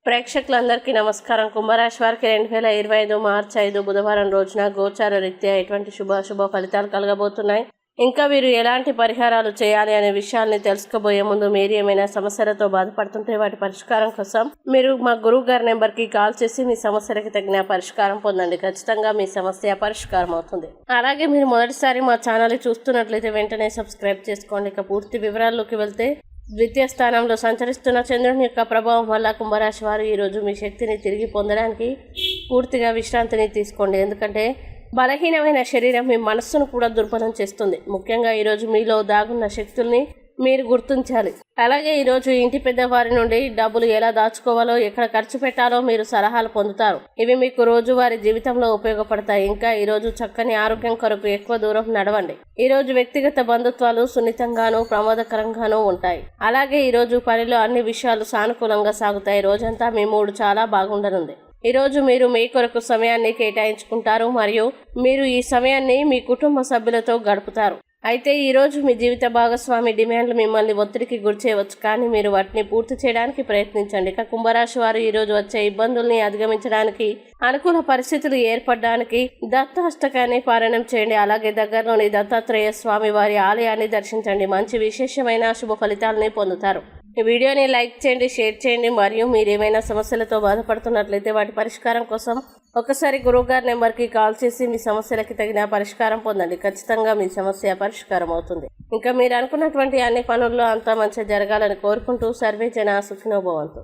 ప్రేక్షకులందరికీ నమస్కారం. కుంభరాశి వారికి 2025 మార్చి 5 బుధవారం రోజున గోచార రీత్యా ఎటువంటి శుభాశుభ ఫలితాలు కలగబోతున్నాయి, ఇంకా వీరు ఎలాంటి పరిహారాలు చేయాలి అనే విషయాల్ని తెలుసుకోబోయే ముందు మీరు ఏమైనా సమస్యలతో బాధపడుతుంటే వాటి పరిష్కారం కోసం మీరు మా గురువు గారి నెంబర్కి కాల్ చేసి మీ సమస్యలకి తగిన పరిష్కారం పొందండి. ఖచ్చితంగా మీ సమస్య పరిష్కారం అవుతుంది. అలాగే మీరు మొదటిసారి మా ఛానల్ చూస్తున్నట్లయితే వెంటనే సబ్స్క్రైబ్ చేసుకోండి. ఇక పూర్తి వివరాల్లోకి వెళ్తే, ద్వితీయ స్థానంలో సంచరిస్తున్న చంద్రుని యొక్క ప్రభావం వల్ల కుంభరాశి వారు ఈరోజు మీ శక్తిని తిరిగి పొందడానికి పూర్తిగా విశ్రాంతిని తీసుకోండి. ఎందుకంటే బలహీనమైన శరీరం మీ మనస్సును కూడా దుర్బలం చేస్తుంది. ముఖ్యంగా ఈరోజు మీలో దాగున్న శక్తుల్ని మీరు గుర్తించాలి. అలాగే ఈరోజు ఇంటి పెద్దవారి నుండి డబ్బులు ఎలా దాచుకోవాలో, ఎక్కడ ఖర్చు పెట్టాలో మీరు సలహాలు పొందుతారు. ఇవి మీకు రోజువారీ జీవితంలో ఉపయోగపడతాయి. ఇంకా ఈరోజు చక్కని ఆరోగ్యం కొరకు ఎక్కువ దూరం నడవండి. ఈరోజు వ్యక్తిగత బంధుత్వాలు సున్నితంగానూ ప్రమాదకరంగానూ ఉంటాయి. అలాగే ఈరోజు పనిలో అన్ని విషయాలు సానుకూలంగా సాగుతాయి. రోజంతా మీ మూడు చాలా బాగుండనుంది. ఈరోజు మీరు మీ కొరకు సమయాన్ని కేటాయించుకుంటారు మరియు మీరు ఈ సమయాన్ని మీ కుటుంబ సభ్యులతో గడుపుతారు. అయితే ఈరోజు మీ జీవిత భాగస్వామి డిమాండ్లు మిమ్మల్ని ఒత్తిడికి గురిచేయవచ్చు, కానీ మీరు వాటిని పూర్తి చేయడానికి ప్రయత్నించండి. ఇక కుంభరాశి వారు ఈరోజు వచ్చే ఇబ్బందుల్ని అధిగమించడానికి, అనుకూల పరిస్థితులు ఏర్పడడానికి దత్తాష్టకాన్ని పారాయణం చేయండి. అలాగే దగ్గరలోని దత్తాత్రేయ స్వామి వారి ఆలయాన్ని దర్శించండి. మంచి విశేషమైన శుభ ఫలితాలని పొందుతారు. ఈ వీడియోని లైక్ చేయండి, షేర్ చేయండి. మరియు మీరు ఏమైనా సమస్యలతో బాధపడుతున్నట్లయితే వాటి పరిష్కారం కోసం ఒకసారి గురువుగారి నెంబర్కి కాల్ చేసి మీ సమస్యలకి తగిన పరిష్కారం పొందండి. ఖచ్చితంగా మీ సమస్య పరిష్కారం అవుతుంది. ఇంకా మీరు అనుకున్నటువంటి అన్ని పనుల్లో అంతా మంచిగా జరగాలని కోరుకుంటూ సర్వే జన సుఖినో భవంతు.